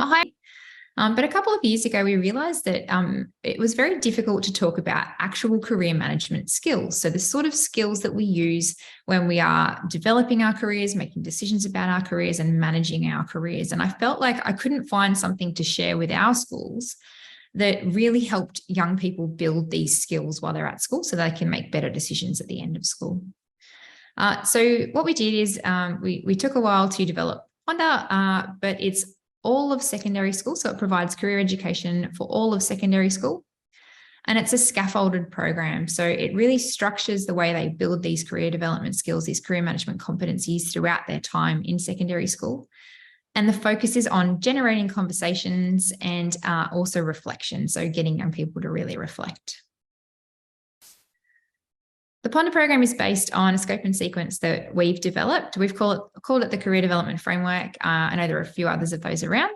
Hi. But a couple of years ago, we realized that it was very difficult to talk about actual career management skills. So the sort of skills that we use when we are developing our careers, making decisions about our careers and managing our careers. And I felt like I couldn't find something to share with our schools that really helped young people build these skills while they're at school so they can make better decisions at the end of school. So what we did is we took a while to develop Ponder, but it's all of secondary school. So it provides career education for all of secondary school. And it's a scaffolded program. So it really structures the way they build these career development skills, these career management competencies throughout their time in secondary school. And the focus is on generating conversations and also reflection. So getting young people to really reflect. The Ponder program is based on a scope and sequence that we've developed. We've called it the Career Development Framework. I know there are a few others of those around.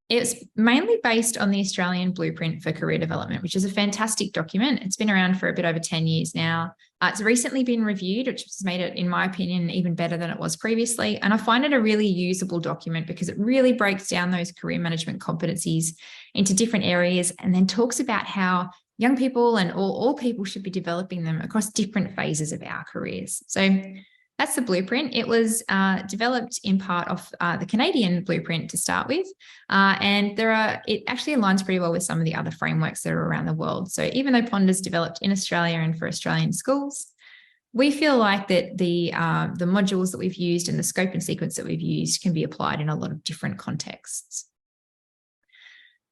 It's mainly based on the Australian Blueprint for Career Development, which is a fantastic document. It's been around for a bit over 10 years now. It's recently been reviewed, which has made it, in my opinion, even better than it was previously. And I find it a really usable document because it really breaks down those career management competencies into different areas and then talks about how young people and all people should be developing them across different phases of our careers. So that's the blueprint. It was developed in part of the Canadian blueprint to start with. And it actually aligns pretty well with some of the other frameworks that are around the world. So even though Ponder's developed in Australia and for Australian schools, we feel like that the modules that we've used and the scope and sequence that we've used can be applied in a lot of different contexts.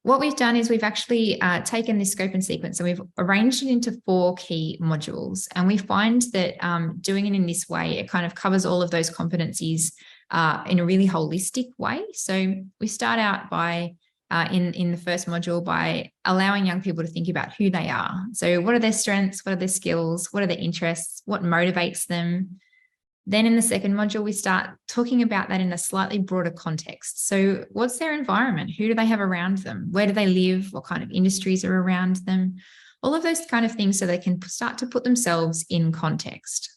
What we've done is we've actually taken this scope and sequence and we've arranged it into 4 key modules. And we find that doing it in this way, it kind of covers all of those competencies in a really holistic way. So we start out by, in the first module, by allowing young people to think about who they are. So what are their strengths? What are their skills? What are their interests? What motivates them? Then in the second module, we start talking about that in a slightly broader context. So what's their environment? Who do they have around them? Where do they live? What kind of industries are around them? All of those kind of things so they can start to put themselves in context.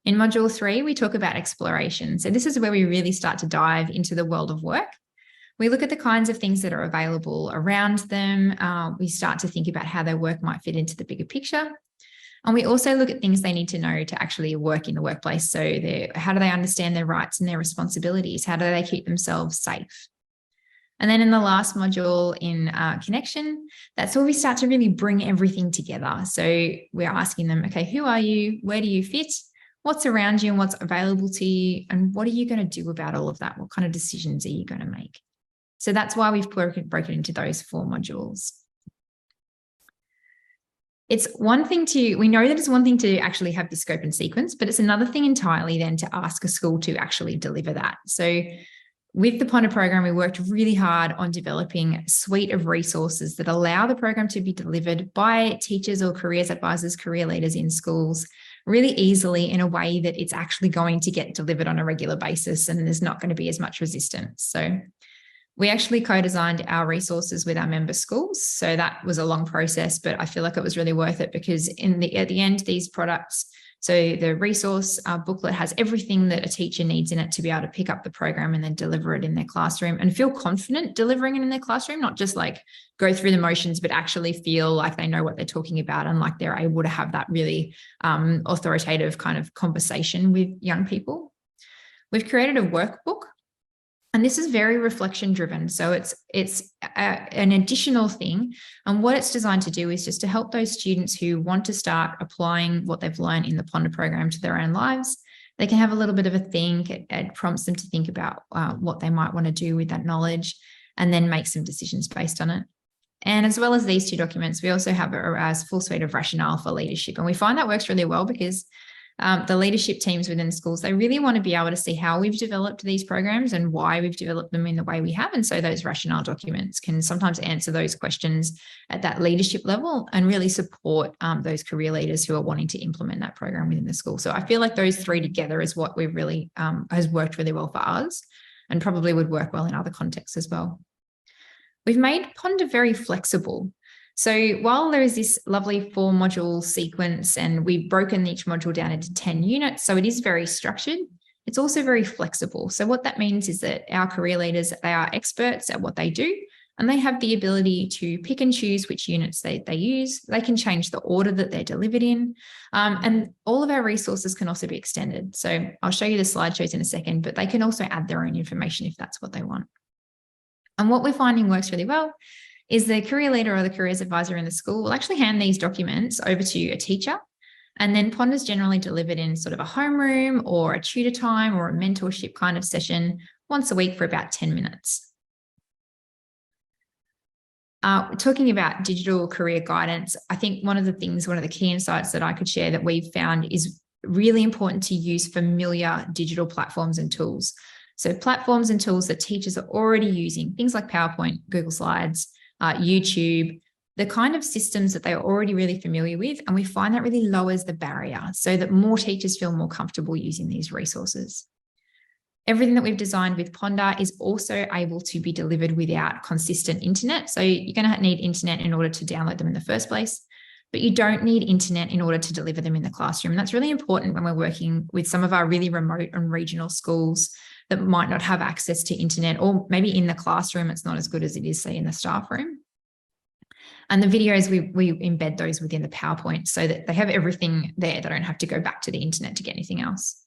In module 3, we talk about exploration. So this is where we really start to dive into the world of work. We look at the kinds of things that are available around them. We start to think about how their work might fit into the bigger picture. And we also look at things they need to know to actually work in the workplace. So how do they understand their rights and their responsibilities? How do they keep themselves safe? And then in the last module in connection, that's where we start to really bring everything together. So we're asking them, okay, who are you? Where do you fit? What's around you and what's available to you? And what are you going to do about all of that? What kind of decisions are you going to make? So that's why we've broken into those 4 modules. It's one thing we know that it's one thing to actually have the scope and sequence, but it's another thing entirely then to ask a school to actually deliver that. So with the Ponder program, we worked really hard on developing a suite of resources that allow the program to be delivered by teachers or careers advisors, career leaders in schools really easily in a way that it's actually going to get delivered on a regular basis and there's not going to be as much resistance. So we actually co-designed our resources with our member schools. So that was a long process, but I feel like it was really worth it because at the end, these products, so the resource booklet has everything that a teacher needs in it to be able to pick up the program and then deliver it in their classroom and feel confident delivering it in their classroom, not just like go through the motions, but actually feel like they know what they're talking about and like they're able to have that really authoritative kind of conversation with young people. We've created a workbook. And this is very reflection driven. So it's an additional thing. And what it's designed to do is just to help those students who want to start applying what they've learned in the Ponder program to their own lives. They can have a little bit of a think. It prompts them to think about what they might want to do with that knowledge and then make some decisions based on it. And as well as these 2 documents, we also have a full suite of rationale for leadership. And we find that works really well because the leadership teams within schools, they really want to be able to see how we've developed these programs and why we've developed them in the way we have. And so those rationale documents can sometimes answer those questions at that leadership level and really support those career leaders who are wanting to implement that program within the school. So I feel like those 3 together is what we've really has worked really well for us and probably would work well in other contexts as well. We've made Ponder very flexible. So while there is this lovely 4-module sequence and we've broken each module down into 10 units, so it is very structured, it's also very flexible. So what that means is that our career leaders, they are experts at what they do, and they have the ability to pick and choose which units they use. They can change the order that they're delivered in. And all of our resources can also be extended. So I'll show you the slideshows in a second, but they can also add their own information if that's what they want. And what we're finding works really well is the career leader or the careers advisor in the school will actually hand these documents over to a teacher. And then Ponder's generally delivered in sort of a homeroom or a tutor time or a mentorship kind of session once a week for about 10 minutes. Talking about digital career guidance, I think one of the key insights that I could share that we've found is really important to use familiar digital platforms and tools. So platforms and tools that teachers are already using, things like PowerPoint, Google Slides, YouTube, the kind of systems that they are already really familiar with. And we find that really lowers the barrier so that more teachers feel more comfortable using these resources. Everything that we've designed with Ponder is also able to be delivered without consistent internet. So you're going to need internet in order to download them in the first place, but you don't need internet in order to deliver them in the classroom. And that's really important when we're working with some of our really remote and regional schools that might not have access to internet, or maybe in the classroom, it's not as good as it is, say, in the staff room. And the videos, we embed those within the PowerPoint so that they have everything there. They don't have to go back to the internet to get anything else.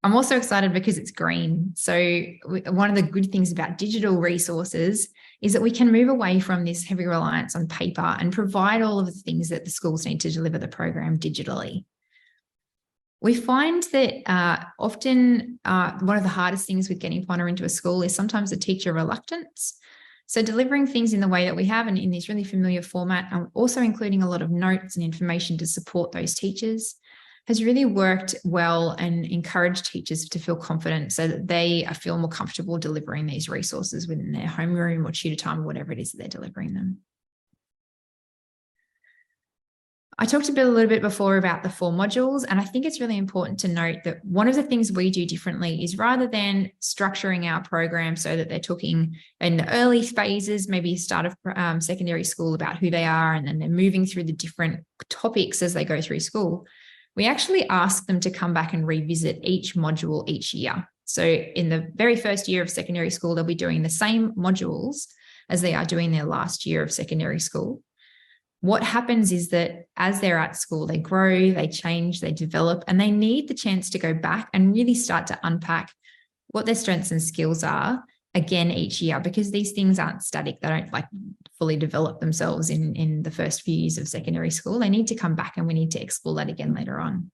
I'm also excited because it's green. So one of the good things about digital resources is that we can move away from this heavy reliance on paper and provide all of the things that the schools need to deliver the program digitally. We find that often one of the hardest things with getting Ponder into a school is sometimes the teacher reluctance. So delivering things in the way that we have and in this really familiar format, and also including a lot of notes and information to support those teachers, has really worked well and encouraged teachers to feel confident so that they feel more comfortable delivering these resources within their homeroom or tutor time or whatever it is that they're delivering them. I talked a little bit before about the 4 modules, and I think it's really important to note that one of the things we do differently is rather than structuring our program so that they're talking in the early phases, maybe start of secondary school, about who they are, and then they're moving through the different topics as they go through school, we actually ask them to come back and revisit each module each year. So in the very first year of secondary school, they'll be doing the same modules as they are doing their last year of secondary school. What happens is that as they're at school, they grow, they change, they develop, and they need the chance to go back and really start to unpack what their strengths and skills are again each year, because these things aren't static. They don't fully develop themselves in the first few years of secondary school. They need to come back, and we need to explore that again later on.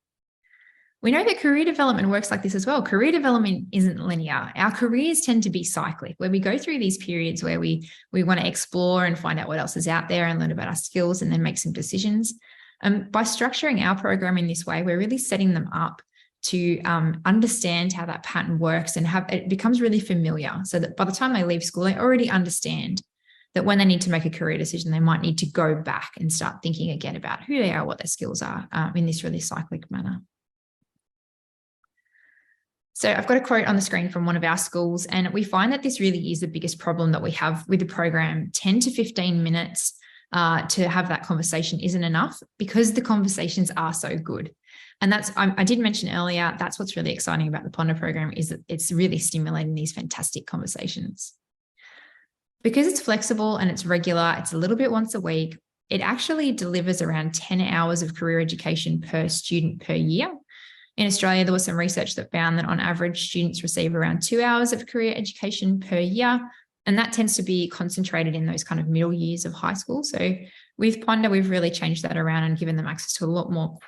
We know that career development works like this as well. Career development isn't linear. Our careers tend to be cyclic, where we go through these periods where we want to explore and find out what else is out there and learn about our skills and then make some decisions. By structuring our program in this way, we're really setting them up to understand how that pattern works and it becomes really familiar, so that by the time they leave school, they already understand that when they need to make a career decision, they might need to go back and start thinking again about who they are, what their skills are in this really cyclic manner. So I've got a quote on the screen from one of our schools, and we find that this really is the biggest problem that we have with the program. 10 to 15 minutes to have that conversation isn't enough, because the conversations are so good. And I did mention earlier, that's what's really exciting about the Ponder program, is that it's really stimulating these fantastic conversations. Because it's flexible and it's regular, it's a little bit once a week, it actually delivers around 10 hours of career education per student per year. In Australia, there was some research that found that on average, students receive around 2 hours of career education per year, and that tends to be concentrated in those kind of middle years of high school. So with Ponder, we've really changed that around and given them access to a lot more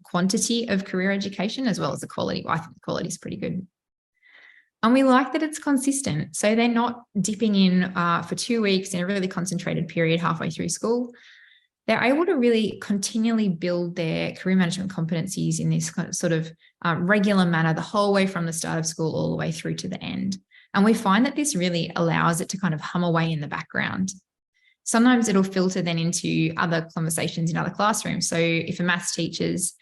quantity of career education, as well as the quality. Well, I think the quality is pretty good. And we like that it's consistent. So they're not dipping in for 2 weeks in a really concentrated period halfway through school. They're able to really continually build their career management competencies in this sort of regular manner the whole way from the start of school all the way through to the end. And we find that this really allows it to kind of hum away in the background. Sometimes it'll filter then into other conversations in other classrooms. So if a maths teacher's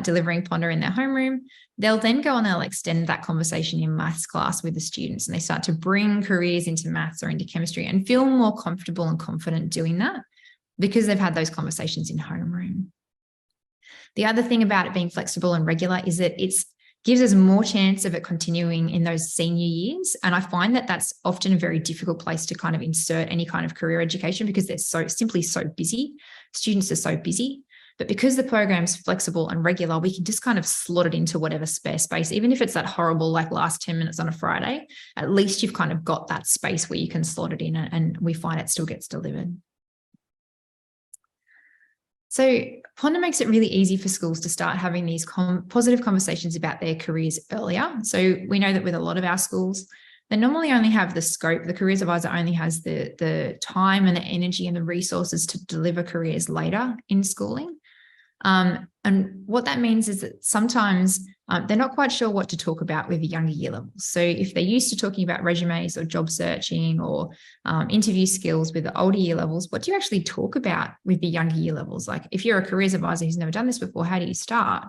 delivering Ponder in their homeroom, they'll then go and they'll extend that conversation in maths class with the students, and they start to bring careers into maths or into chemistry and feel more comfortable and confident doing that, because they've had those conversations in homeroom. The other thing about it being flexible and regular is that it's gives us more chance of it continuing in those senior years. And I find that that's often a very difficult place to kind of insert any kind of career education because they're so busy. Students are so busy. But because the program's flexible and regular, we can just kind of slot it into whatever spare space, even if it's that horrible, like last 10 minutes on a Friday, at least you've kind of got that space where you can slot it in, and we find it still gets delivered. So Ponder makes it really easy for schools to start having these positive conversations about their careers earlier. So we know that with a lot of our schools, they normally only have the scope. The careers advisor only has the time and the energy and the resources to deliver careers later in schooling. And what that means is that sometimes they're not quite sure what to talk about with the younger year levels. So if they're used to talking about resumes or job searching or interview skills with the older year levels, what do you actually talk about with the younger year levels? Like if you're a careers advisor who's never done this before, how do you start?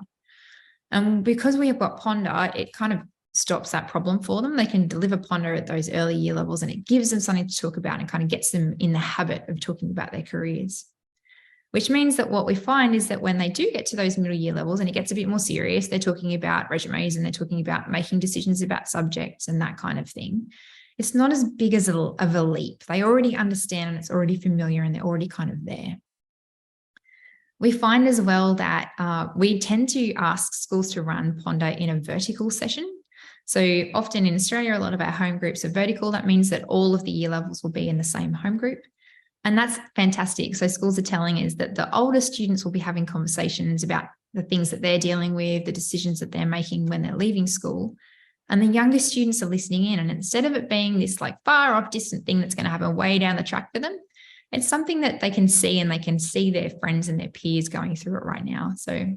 And because we have got Ponder, it kind of stops that problem for them. They can deliver Ponder at those early year levels, and it gives them something to talk about and kind of gets them in the habit of talking about their careers. Which means that what we find is that when they do get to those middle year levels and it gets a bit more serious, they're talking about resumes and they're talking about making decisions about subjects and that kind of thing. It's not as big as of a leap. They already understand and it's already familiar and they're already kind of there. We find as well that we tend to ask schools to run Ponder in a vertical session. So often in Australia, a lot of our home groups are vertical. That means that all of the year levels will be in the same home group. And that's fantastic. So schools are telling us that the older students will be having conversations about the things that they're dealing with, the decisions that they're making when they're leaving school. And the younger students are listening in. And instead of it being this like far off distant thing that's going to happen way down the track for them, it's something that they can see, and they can see their friends and their peers going through it right now. So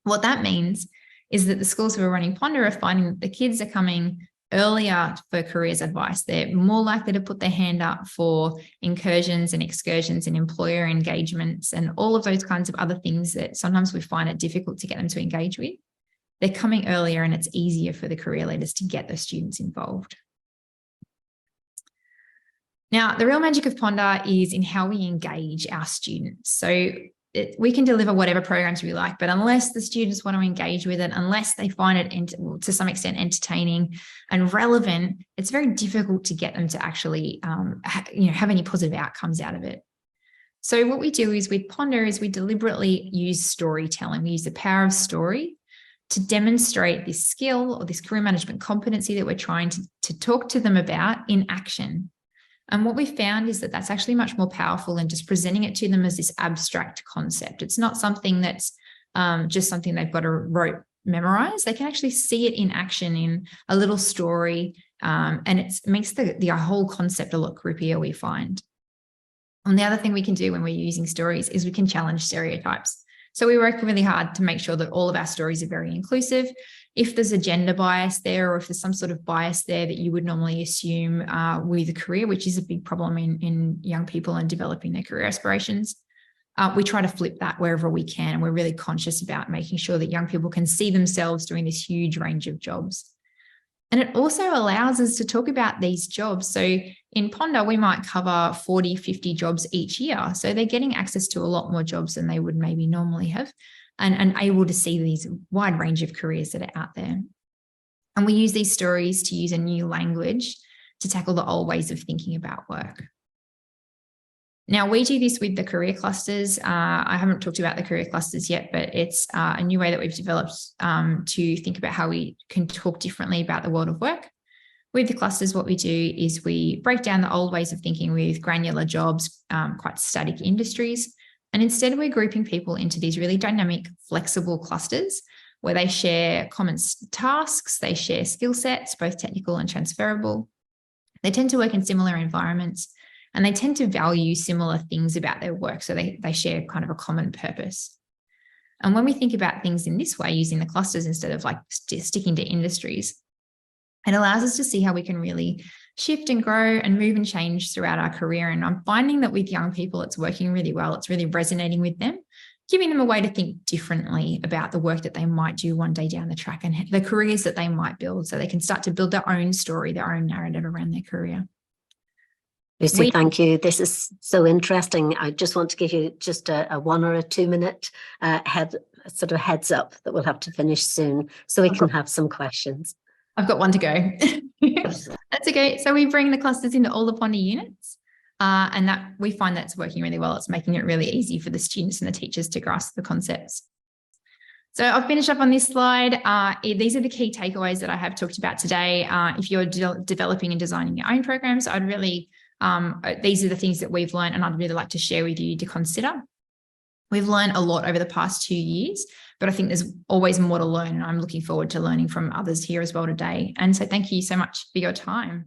what that means is that the schools who are running Ponder are finding that the kids are coming earlier for careers advice. They're more likely to put their hand up for incursions and excursions and employer engagements and all of those kinds of other things that sometimes we find it difficult to get them to engage with. They're coming earlier, and it's easier for the career leaders to get those students involved. Now, the real magic of Ponder is in how we engage our students. So we can deliver whatever programs we like, but unless the students want to engage with it, unless they find it to some extent entertaining and relevant, it's very difficult to get them to actually have any positive outcomes out of it. So what we do is with Ponder is we deliberately use storytelling. We use the power of story to demonstrate this skill or this career management competency that we're trying to talk to them about in action. And what we found is that that's actually much more powerful than just presenting it to them as this abstract concept. It's not something that's just something they've got to rote memorize. They can actually see it in action in a little story, and it makes the whole concept a lot grippier, we find. And the other thing we can do when we're using stories is we can challenge stereotypes. So we work really hard to make sure that all of our stories are very inclusive. If there's a gender bias there, or if there's some sort of bias there that you would normally assume with a career, which is a big problem in young people and developing their career aspirations, we try to flip that wherever we can. And we're really conscious about making sure that young people can see themselves doing this huge range of jobs. And it also allows us to talk about these jobs. So in Ponder, we might cover 40, 50 jobs each year. So they're getting access to a lot more jobs than they would maybe normally have, and able to see these wide range of careers that are out there. And we use these stories to use a new language to tackle the old ways of thinking about work. Now, we do this with the career clusters. I haven't talked about the career clusters yet, but it's a new way that we've developed to think about how we can talk differently about the world of work. With the clusters, what we do is we break down the old ways of thinking with granular jobs, quite static industries. And instead, we're grouping people into these really dynamic, flexible clusters where they share common tasks, they share skill sets, both technical and transferable. They tend to work in similar environments, and they tend to value similar things about their work. So they share kind of a common purpose. And when we think about things in this way, using the clusters instead of like sticking to industries, it allows us to see how we can really shift and grow and move and change throughout our career. And I'm finding that with young people, it's working really well. It's really resonating with them, giving them a way to think differently about the work that they might do one day down the track and the careers that they might build, so they can start to build their own story, their own narrative around their career. Lucy, thank you. This is so interesting. I just want to give you just a 1 or a 2 minute sort of heads up that we'll have to finish soon so we can have some questions. I've got one to go. That's okay. So we bring the clusters into all the Ponder units, and that we find that's working really well. It's making it really easy for the students and the teachers to grasp the concepts. So I'll finish up on this slide. These are the key takeaways that I have talked about today. If you're developing and designing your own programs, I'd really, these are the things that we've learned, and I'd really like to share with you to consider. We've learned a lot over the past 2 years, but I think there's always more to learn, and I'm looking forward to learning from others here as well today. And so thank you so much for your time.